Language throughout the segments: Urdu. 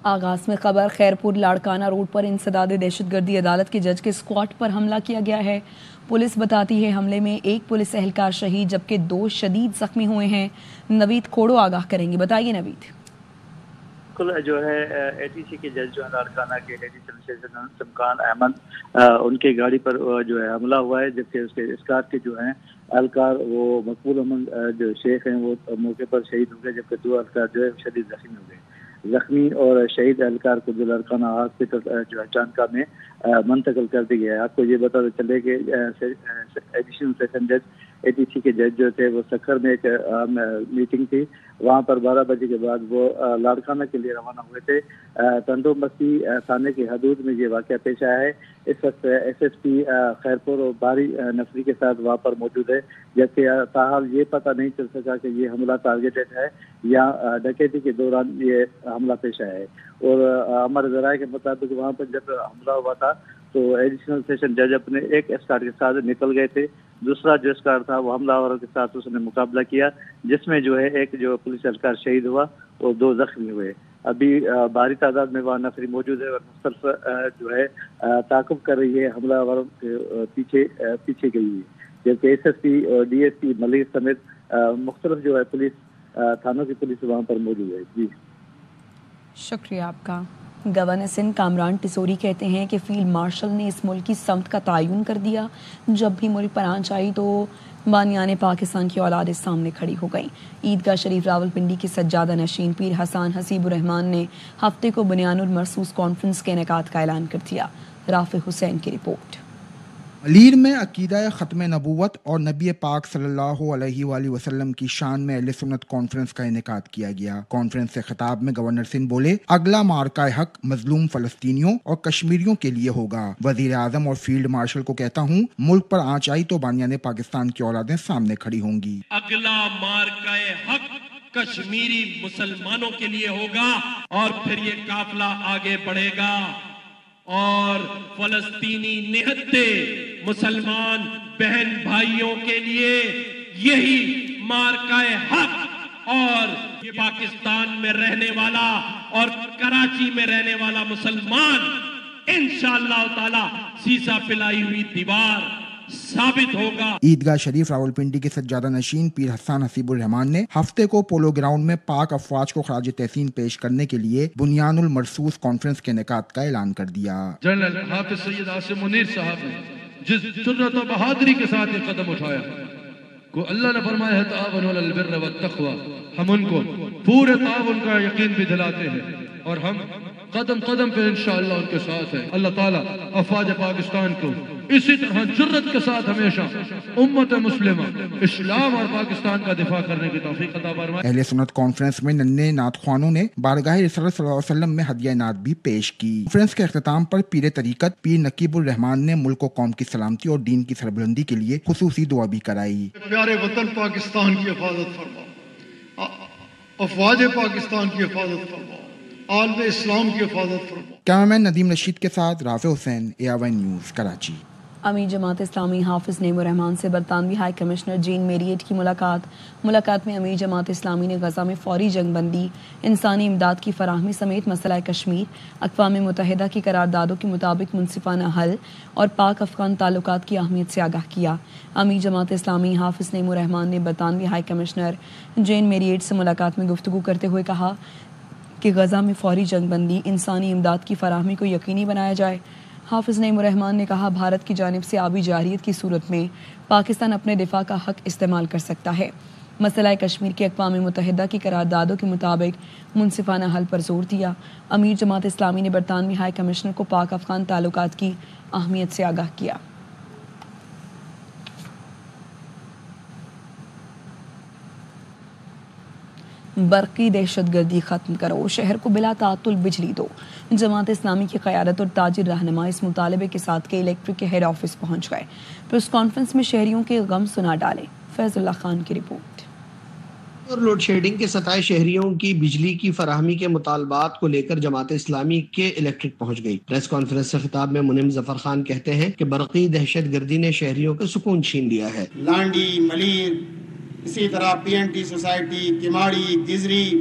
آغاز میں خبر، خیرپور لاڑکانہ روڈ پر انسداد دہشت گردی عدالت کے جج کے اسکواڈ پر حملہ کیا گیا ہے۔ پولیس بتاتی ہے حملے میں ایک پولیس اہلکار شہید جبکہ 2 شدید زخمی ہوئے ہیں۔ نوید کھوڑو آگاہ کریں گے، بتائیے نوید۔ جو ہے اے ٹی سی کے جج جو ہے لاڑکانہ کے ایڈیشنل سیشن سمکان احمد، ان کے گاڑی پر جو ہے حملہ ہوا ہے، جبکہ اس کے اسکار کے جو ہیں اہلکار وہ مقبول احمد جو شیخ ہیں وہ موقع پر شہید ہو گئے، جبکہ 2 اہلکار جو ہے شدید زخمی ہو گئے۔ زخمی اور شہید اہلکار کو جو لاڑکانہ ہاسپٹل جو ہے چانکا میں منتقل کر دیا گیا ہے۔ آپ کو یہ بتاتے چلے کہ ایڈیشنل سیشن جج اے ٹی سی کے جج جو تھے وہ سکھر میں ایک میٹنگ تھی، وہاں پر 12 بجے کے بعد وہ لاڑکانہ کے لیے روانہ ہوئے تھے۔ تندو مستی تھانے کی حدود میں یہ واقعہ پیش آیا ہے۔ اس وقت ایس ایس پی خیرپور اور باری نفری کے ساتھ وہاں پر موجود ہے، جبکہ تاحال یہ پتہ نہیں چل سکا کہ یہ حملہ ٹارگیٹڈ ہے یا ڈکیتی کے دوران یہ حملہ پیش آیا ہے۔ اور ہمارے ذرائع کے مطابق وہاں پر جب حملہ ہوا تھا تو ایڈیشنل سیشن جج اپنے ایک اسکار کے ساتھ نکل گئے تھے، دوسرا جو اسکار تھا وہ حملہ آوروں کے ساتھ اس نے مقابلہ کیا، جس میں جو ہے ایک جو پولیس اہلکار شہید ہوا اور 2 زخمی ہوئے۔ ابھی بھاری تعداد میں وہاں نفری موجود ہے اور مختلف جو ہے تعاقب کر رہی ہے، حملہ آوروں کے پیچھے گئی ہے، جبکہ ایس ایس پی اور ڈی ایس پی ملک سمیت مختلف جو ہے پولیس تھانوں کی پولیس وہاں پر موجود ہے۔ جی شکریہ آپ کا۔ گورنر سندھ کامران ٹسوری کہتے ہیں کہ فیلڈ مارشل نے اس ملک کی سمت کا تعین کر دیا، جب بھی ملک پر آنچ آئی تو بانیان پاکستان کی اولاد سامنے کھڑی ہو گئیں۔ عیدگاہ شریف راولپنڈی کے سجادہ نشین پیر حسان حسیب الرحمان نے ہفتے کو بنیان المرصوص کانفرنس کے انعقاد کا اعلان کر دیا۔ رافع حسین کی رپورٹ۔ ملیر میں عقیدہ ختم نبوت اور نبی پاک صلی اللہ علیہ وآلہ وسلم کی شان میں اہل سنت کانفرنس کا انعقاد کیا گیا۔ کانفرنس سے خطاب میں گورنر سندھ بولے، اگلا معرکہ حق مظلوم فلسطینیوں اور کشمیریوں کے لیے ہوگا۔ وزیر اعظم اور فیلڈ مارشل کو کہتا ہوں، ملک پر آنچ آئی تو بانیان پاکستان کی اولادیں سامنے کھڑی ہوں گی۔ اگلا معرکہ حق کشمیری مسلمانوں کے لیے ہوگا اور پھر یہ قافلہ آگے بڑھے گا اور فلسطینی نہتے مسلمان بہن بھائیوں کے لیے یہی معرکہ حق، اور پاکستان میں رہنے والا اور کراچی میں رہنے والا مسلمان انشاءاللہ تعالی سیسا پلائی ہوئی دیوار ثابت ہوگا۔ عیدگاہ شریف راولپنڈی کے سجادہ نشین پیر حسان حسیب الرحمان نے ہفتے کو پولو گراؤنڈ میں پاک افواج کو خراج تحسین پیش کرنے کے لیے بنیان المرصوص کانفرنس کے انعقاد کا اعلان کر دیا۔ جنرل حافظ سید عاصم منیر صاحب نے جس جرأت و بہادری کے ساتھ یہ قدم اٹھایا، کو اللہ نے فرمایا ہے تعاونوا علی البر والتقوی، ہم ان کو پورے تعاون کا یقین بھی دلاتے ہیں اور ہم قدم قدم پہ انشاءاللہ ان کے ساتھ ہیں۔ اللہ تعالیٰ افواج پاکستان کو اسی طرح جرت کے ساتھ ہمیشہ امت مسلمہ اسلام اور پاکستان کا دفاع کرنے کی توفیق عطا فرمائے۔ اہل سنت کانفرنس میں ننھے نعت خوانوں نے بارگاہ رسالت صلی اللہ علیہ وسلم میں ہدیہ نعت بھی پیش کی۔ کانفرنس کے اختتام پر پیر طریقت پیر نقیب الرحمان نے ملک و قوم کی سلامتی اور دین کی سربلندی کے لیے خصوصی دعا بھی کرائی۔ پیارے وطن پاکستان کی حفاظت فرما، افواج پاکستان کی حفاظت فرما، عالم اسلام کی حفاظت فرما۔ کیمرامین ندیم رشید کے ساتھ رافع حسین، AR1 نیوز، کراچی۔ امیر جماعت اسلامی حافظ نعیم الرحمان سے برطانوی ہائی کمشنر جین میریٹ کی ملاقات میں امیر جماعت اسلامی نے غزہ میں فوری جنگ بندی، انسانی امداد کی فراہمی سمیت مسئلہ کشمیر، اقوام متحدہ کی قراردادوں کے مطابق منصفانہ حل اور پاک افغان تعلقات کی اہمیت سے آگاہ کیا۔ امیر جماعت اسلامی حافظ نعیم الرحمان نے برطانوی ہائی کمشنر جین میریٹ سے ملاقات میں گفتگو کرتے ہوئے کہا کہ غزہ میں فوری جنگ بندی، انسانی امداد کی فراہمی کو یقینی بنایا جائے۔ حافظ نعیم الرحمان نے کہا، بھارت کی جانب سے آبی جارحیت کی صورت میں پاکستان اپنے دفاع کا حق استعمال کر سکتا ہے۔ مسئلہ کشمیر کے اقوام متحدہ کی قراردادوں کے مطابق منصفانہ حل پر زور دیا۔ امیر جماعت اسلامی نے برطانوی ہائی کمشنر کو پاک افغان تعلقات کی اہمیت سے آگاہ کیا۔ برقی دہشت گردی ختم کرو، شہر کو بلا تعطل بجلی دو۔ جماعت اسلامی کی قیادت اور تاجر رہنما اس مطالبے کے ساتھ کہ الیکٹرک کے ہیڈ آفس پہنچ گئے، پریس کانفرنس میں شہریوں کے غم سنا ڈالے۔ فیض اللہ خان کی رپورٹ۔ اور لوڈ شیڈنگ کے ستائے شہریوں کی بجلی کی فراہمی کے مطالبات کو لے کر جماعت اسلامی کے الیکٹرک پہنچ گئی۔ پریس کانفرنس سے خطاب میں منم ظفر خان کہتے ہیں کہ برقی دہشت گردی نے شہریوں کا سکون چھین لیا ہے۔ لانڈی، ملیر، اسی طرح PNT سوسائٹی، کماڑی، گزری،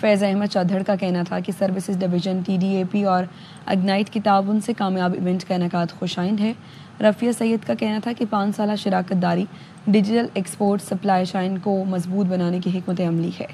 فیض احمد چادھڑ کا کہنا تھا کہ سروسز ڈویژن TDAP اور اگنائٹ کی تعاون سے کامیاب ایونٹ کا انعقاد خوش آئند ہے۔ رفیع سید کا کہنا تھا کہ 5 سالہ شراکت داری ڈیجیٹل ایکسپورٹ سپلائی چین کو مضبوط بنانے کی حکمت عملی ہے۔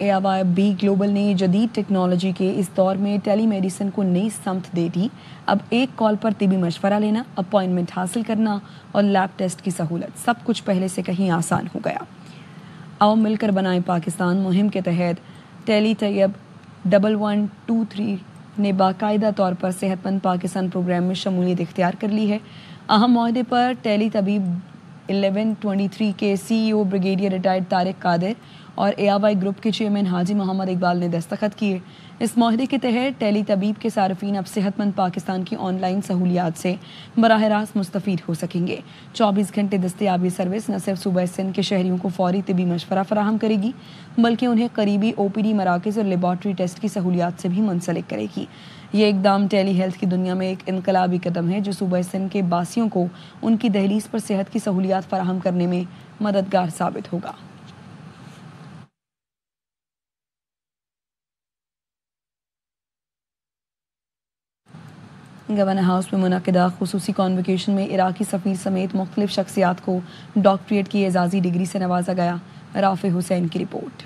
AIB گلوبل نے جدید ٹیکنالوجی کے اس دور میں ٹیلی میڈیسن کو نئی سمت دے دی۔ اب ایک کال پر طبی مشورہ لینا، اپائنٹمنٹ حاصل کرنا اور لیب ٹیسٹ کی سہولت، سب کچھ پہلے سے کہیں آسان ہو گیا۔ آؤ مل کر بنائیں پاکستان مہم کے تحت ٹیلی طیب 1123 نے باقاعدہ طور پر صحت مند پاکستان پروگرام میں شمولیت اختیار کر لی ہے۔ اہم معاہدے پر ٹیلی طبیب 1123 کے CEO بریگیڈیئر ریٹائرڈ طارق قادر اور AIY گروپ کے چیئرمین حاجی محمد اقبال نے دستخط کیے۔ اس معاہدے کے تحت ٹیلی طبیب کے صارفین اب صحت مند پاکستان کی آن لائن سہولیات سے براہ راست مستفید ہو سکیں گے۔ 24 گھنٹے دستیابی سروس نہ صرف صوبہ سندھ کے شہریوں کو فوری طبی مشورہ فراہم کرے گی، بلکہ انہیں قریبی OPD مراکز اور لیبارٹری ٹیسٹ کی سہولیات سے بھی منسلک کرے گی۔ یہ اقدام ٹیلی ہیلتھ کی دنیا میں ایک انقلابی قدم ہے جو صوبہ سندھ کے باسیوں کو ان کی دہلیز پر صحت کی سہولیات فراہم کرنے میں مددگار ثابت ہوگا۔ گورنر ہاؤس میں منعقدہ خصوصی کانوکیشن میں عراقی سفیر سمیت مختلف شخصیات کو ڈاکٹریٹ کی اعزازی ڈگری سے نوازا گیا۔ رافع حسین کی رپورٹ۔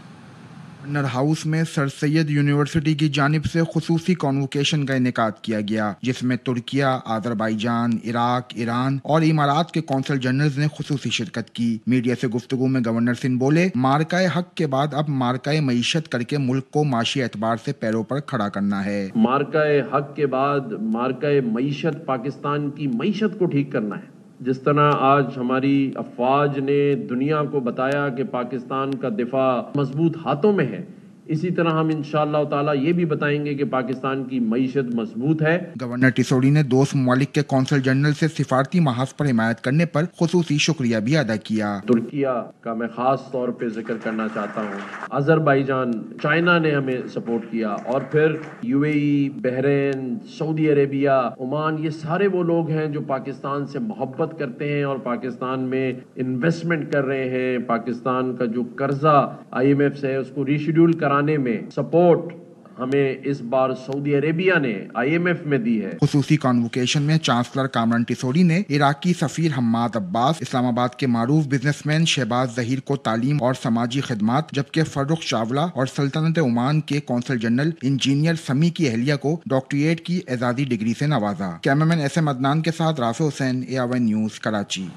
گورنر ہاؤس میں سر سید یونیورسٹی کی جانب سے خصوصی کانوکیشن کا انعقاد کیا گیا، جس میں ترکیہ، آذربائیجان، عراق، ایران اور امارات کے کونسل جنرلز نے خصوصی شرکت کی۔ میڈیا سے گفتگو میں گورنر سندھ بولے، مارکہ حق کے بعد اب مارکہ معیشت کر کے ملک کو معاشی اعتبار سے پیروں پر کھڑا کرنا ہے۔ مارکہ حق کے بعد مارکہ معیشت پاکستان کی معیشت کو ٹھیک کرنا ہے۔ جس طرح آج ہماری افواج نے دنیا کو بتایا کہ پاکستان کا دفاع مضبوط ہاتھوں میں ہے، اسی طرح ہم انشاءاللہ تعالی یہ بھی بتائیں گے کہ پاکستان کی معیشت مضبوط ہے۔ گورنر ٹیسوڑی نے دوست ممالک کے کونسل جنرل سے سفارتی محاذ پر حمایت کرنے پر خصوصی شکریہ بھی ادا کیا۔ ترکیہ کا میں خاص طور پہ ذکر کرنا چاہتا ہوں، آذربائیجان، چائنا نے ہمیں سپورٹ کیا، اور پھر UAE، بحرین، سعودی عربیہ، عمان، یہ سارے وہ لوگ ہیں جو پاکستان سے محبت کرتے ہیں اور پاکستان میں انویسٹمنٹ کر رہے ہیں۔ پاکستان کا جو قرضہ IMF سے ہے اس کو ریشیڈیول کرانے میں سپورٹ ہمیں اس بار سعودی عربیہ نے IMF میں دی ہے۔ خصوصی کانوکیشن میں چانسلر کامران ٹیسوڑی نے عراقی سفیر حماد عباس، اسلام آباد کے معروف بزنس مین شہباز ظہیر کو تعلیم اور سماجی خدمات، جبکہ فرخ چاولہ اور سلطنت عمان کے کونسل جنرل انجینئر سمی کی اہلیہ کو ڈاکٹریٹ کی اعزازی ڈگری سے نوازا۔ کیمرامین SM عدنان کے ساتھ رافع حسین، AIY نیوز، کراچی۔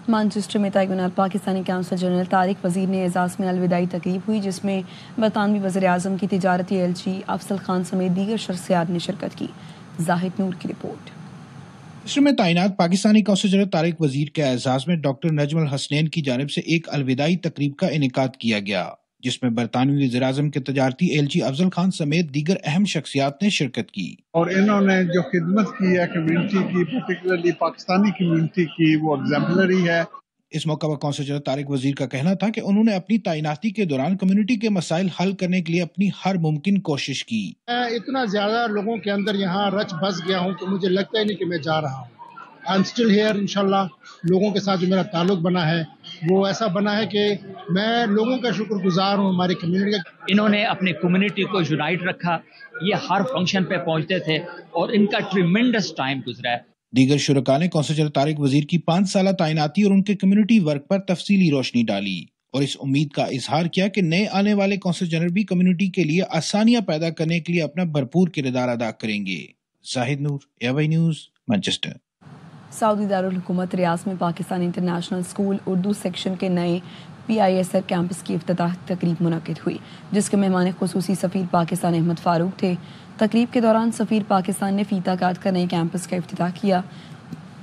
مانچسٹر میں تعینات پاکستانی کونسل جنرل طارق وزیر نے اعزاز میں الوداعی تقریب ہوئی، جس میں برطانوی وزیر اعظم کی تجارتی LG افضل خان سمیت دیگر شخصیات نے شرکت کی۔ زاہد نور کی رپورٹ۔ مانچسٹر میں تعینات پاکستانی کونسل جنرل طارق وزیر کے اعزاز میں ڈاکٹر نجم الحسنین کی جانب سے ایک الوداعی تقریب کا انعقاد کیا گیا، جس میں برطانوی وزیر اعظم کے تجارتی LG افضل خان سمیت دیگر اہم شخصیات نے شرکت کی۔ اور انہوں نے جو خدمت کی ہے کمیونٹی کی، پرٹیکولرلی پاکستانی کمیونٹی کی، وہ ایگزمپلری ہے۔ اس موقع پر کونسل جنرل طارق وزیر کا کہنا تھا کہ انہوں نے اپنی تعیناتی کے دوران کمیونٹی کے مسائل حل کرنے کے لیے اپنی ہر ممکن کوشش کی۔ میں اتنا زیادہ لوگوں کے اندر یہاں رچ بس گیا ہوں کہ مجھے لگتا ہی نہیں کہ میں جا رہا ہوں۔ I am still here. انشاءاللہ لوگوں کے ساتھ جو میرا تعلق بنا ہے وہ ایسا بنا ہے کہ میں لوگوں کا شکر گزار ہوں، ہماری کمیونٹی کا۔ انہوں نے اپنی کمیونٹی کو یونائٹ رکھا، یہ ہر فنکشن پہ پہنچتے تھے اور ان کا ٹریمنڈس ٹائم گزرا ہے۔ دیگر شرکاء نے کونسل جنرل طارق وزیر کی 5 سالہ تعیناتی اور ان کے کمیونٹی ورک پر تفصیلی روشنی ڈالی اور اس امید کا اظہار کیا کہ نئے آنے والے کونسل جنرل بھی کمیونٹی کے لیے آسانیاں پیدا کرنے کے لیے اپنا بھرپور کردار ادا کریں گے۔ زاہد نور، AIY نیوز، مانچسٹر۔ سعودی دارالحکومت ریاض میں Pakistan international school Urdu section کے نئے PISR کیمپس کی افتتاح تقریب منعقد ہوئی، جس کے مہمان خصوصی سفیر پاکستان احمد فاروق تھے۔ تقریب کے دوران سفیر پاکستان نے فیتا کاٹ کر نئے کیمپس کا افتتاح کیا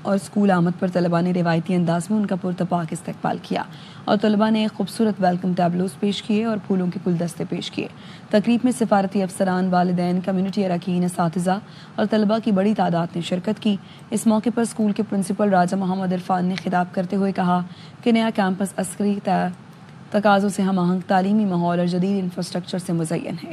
اور اسکول آمد پر طلباء نے روایتی انداز میں ان کا پرتپاک استقبال کیا اور طلباء نے خوبصورت ویلکم ٹیبلوز پیش کیے اور پھولوں کے گلدستے پیش کیے۔ تقریب میں سفارتی افسران، والدین، کمیونٹی اراکین، اساتذہ اور طلباء کی بڑی تعداد نے شرکت کی۔ اس موقع پر اسکول کے پرنسپل راجہ محمد عرفان نے خطاب کرتے ہوئے کہا کہ نیا کیمپس عسکری تقاضوں سے ہم آہنگ تعلیمی ماحول اور جدید انفراسٹرکچر سے مزین ہے۔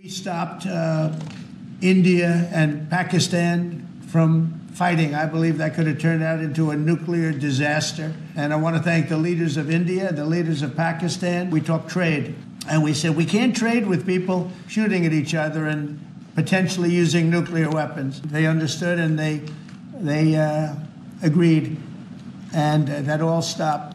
We stopped India and Pakistan from fighting. I believe that could have turned out into a nuclear disaster. And I want to thank the leaders of India, the leaders of Pakistan. We talked trade. And we said we can't trade with people shooting at each other and potentially using nuclear weapons. They understood and they agreed. And that all stopped.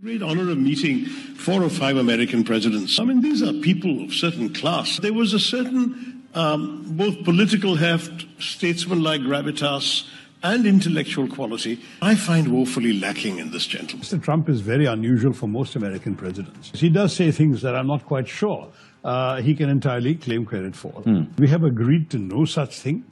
Great honor of meeting 4 or 5 American presidents. I mean, these are people of certain class. There was a certain both political heft, statesman-like gravitas, and intellectual quality I find woefully lacking in this gentleman. Mr. Trump is very unusual for most American presidents. He does say things that I'm not quite sure he can entirely claim credit for. We have agreed to no such thing,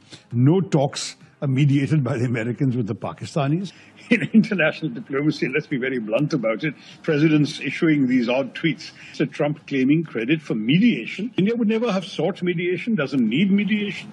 no talks mediated by the Americans with the Pakistanis. In international diplomacy, let's be very blunt about it, presidents issuing these odd tweets. So Trump claiming credit for mediation. India would never have sought mediation, doesn't need mediation.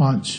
5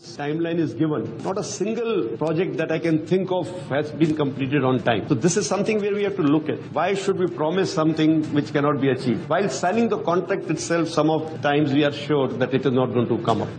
Timeline is given. Not a single project that I can think of has been completed on time. So this is something where we have to look at. Why should we promise something which cannot be achieved? While signing the contract itself, some of the times we are sure that it is not going to come up.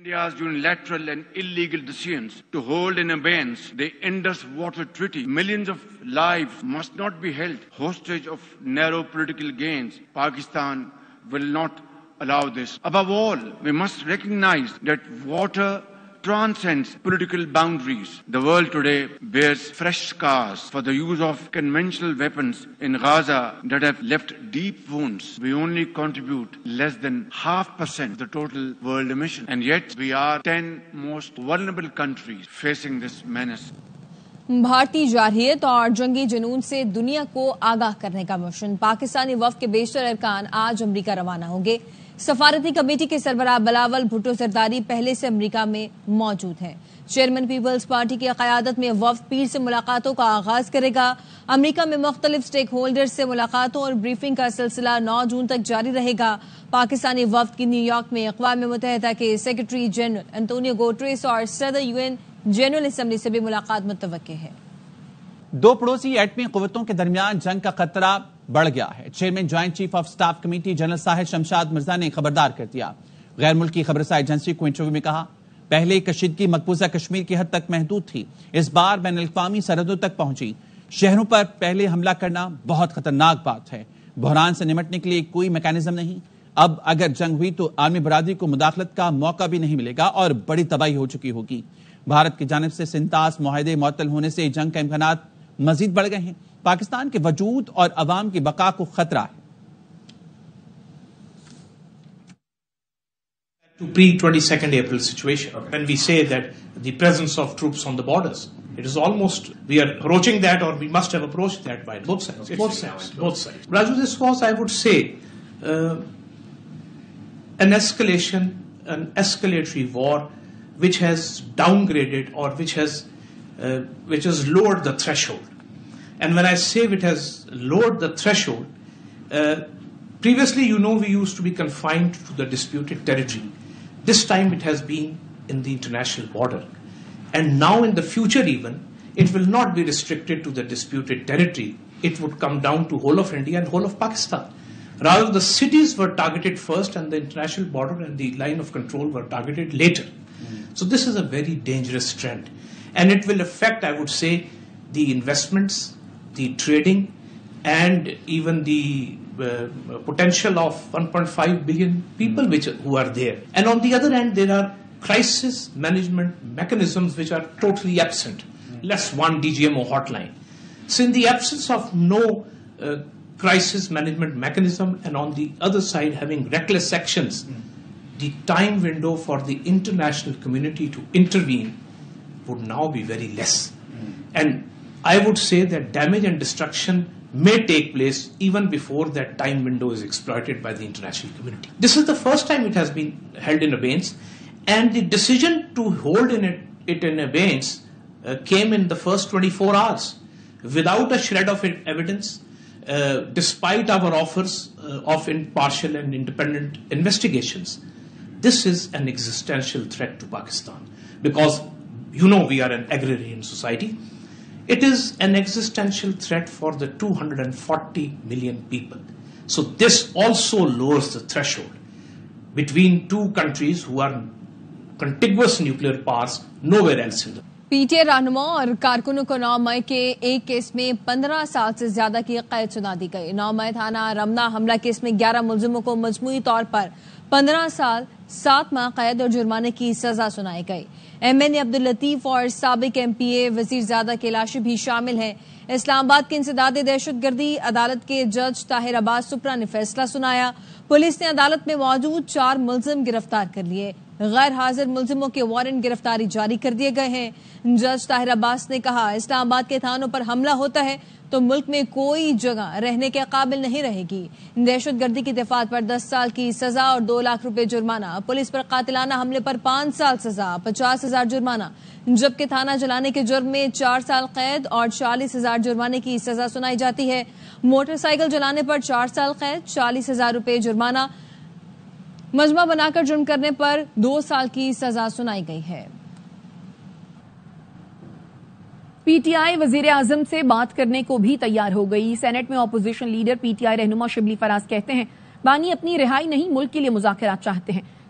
India's unilateral and illegal decisions to hold in abeyance the Indus Water Treaty. Millions of lives must not be held hostage of narrow political gains. Pakistan will not allow this. Above all, we must recognize that water transcends political boundaries. The world today bears fresh scars for the use of conventional weapons in Gaza that have left deep wounds. We only contribute less than 0.5% of the total world emission, and yet we are 10 most vulnerable countries facing this menace. بھارتی جارحیت اور جنگی جنون سے دنیا کو آگاہ کرنے کا مشن. پاکستانی وفد کے بیشتر ارکان آج امریکہ روانہ ہوں گے. سفارتی کمیٹی کے سربراہ بلاول بھٹو زرداری پہلے سے امریکہ میں موجود ہیں. چیئرمین پیپلز پارٹی کی قیادت میں وفد پیر سے ملاقاتوں کا آغاز کرے گا. امریکہ میں مختلف سٹیک ہولڈرز سے ملاقاتوں اور بریفنگ کا سلسلہ 9 جون تک جاری رہے گا. پاکستانی وفد کی نیو یارک میں اقوام متحدہ کے سیکرٹری جنرل انٹونیو گوٹریس اور صدر UN جنرل اسمبلی سے بھی ملاقات متوقع ہے. دو پڑوسی ایٹمی قوتوں کے درمیان جنگ کا خطرہ بڑھ گیا ہے. Chairman joint chief of staff committee general Sahil Shamshad Mirza نے خبردار کر دیا. غیر ملکی خبرساز ایجنسی کو انٹرویو میں کہا پہلے کشیدگی مقبوضہ کشمیر کی حد تک محدود تھی، اس بار بین الاقوامی سرحدوں تک پہنچی. شہروں پر پہلے حملہ کرنا بہت خطرناک بات ہے. بحران سے نمٹنے کے لیے کوئی میکانزم نہیں. اب اگر جنگ ہوئی تو عالمی برادری کو مداخلت کا موقع بھی نہیں ملے گا اور بڑی تباہی ہو چکی ہوگی. بھارت کی جانب سے سنتاس معاہدے معطل ہونے سے جنگ کا امکانات مزید بڑھ گئے ہیں. پاکستان کے وجود اور عوام کی بقا کو خطرہ ہے. To pre-22nd April situation, when we say that the presence of troops on the borders, it is almost, we are approaching that, or we must have approached that by both sides. Both sides. Raju, this was, I would say, an escalation, an escalatory war, which has downgraded or which has lowered the threshold. And when I say it has lowered the threshold, previously, we used to be confined to the disputed territory. This time it has been in the international border. And now in the future even, it will not be restricted to the disputed territory. It would come down to whole of India and whole of Pakistan. Rather, the cities were targeted first and the international border and the line of control were targeted later. So this is a very dangerous trend. And it will affect, I would say, the investments, the trading, and even the potential of 1.5 billion people who are there. And on the other hand, there are crisis management mechanisms which are totally absent. Less one DGMO hotline. So in the absence of no crisis management mechanism, and on the other side having reckless actions, the time window for the international community to intervene would now be very less. And I would say that damage and destruction may take place even before that time window is exploited by the international community. This is the first time it has been held in abeyance, and the decision to hold it in abeyance came in the first 24 hours without a shred of evidence, despite our offers of impartial and independent investigations. This is an existential threat to Pakistan because we are an agrarian society. It is an existential threat for the 240 million people. So this also lowers the threshold between two countries who are contiguous nuclear powers nowhere else in the world. PTA رہنما اور کارکنوں کو 9 مئی کے ایک کیس میں 15 سال سے زیادہ کی قید سنا دی گئی. 9 مئی تھانہ رمنا حملہ کیس میں 11 ملزموں کو مجموعی طور پر 15 سال 7 ماہ قید اور جرمانے کی سزا سنائی گئی. MN عبداللطیف اور سابق MPA وزیر زادہ کیلاشی بھی شامل ہیں. اسلام آباد کے انسداد دہشت گردی عدالت کے جج طاہر عباس سپرا نے فیصلہ سنایا. پولیس نے عدالت میں موجود 4 ملزم گرفتار کر لیے. غیر حاضر ملزموں کے وارنٹ گرفتاری جاری کر دیے گئے ہیں. جج طاہر عباس نے کہا اسلام آباد کے تھانوں پر حملہ ہوتا ہے تو ملک میں کوئی جگہ رہنے کے قابل نہیں رہے گی. دہشت گردی کی دفعات پر 10 سال کی سزا اور 2 لاکھ روپے جرمانہ. پولیس پر قاتلانہ حملے پر 5 سال سزا 50,000 جرمانہ، جبکہ تھانہ جلانے کے جرم میں 4 سال قید اور 40,000 جرمانے کی سزا سنائی جاتی ہے. موٹر سائیکل جلانے پر 4 سال قید 40,000 روپے جرمانہ، مجمع بنا کر جرم کرنے پر 2 سال کی سزا سنائی گئی ہے. PTI وزیر اعظم سے بات کرنے کو بھی تیار ہو گئی. سینٹ میں اپوزیشن لیڈر PTI رہنما شبلی فراز کہتے ہیں بانی اپنی رہائی نہیں ملک کے لیے مذاکرات چاہتے ہیں.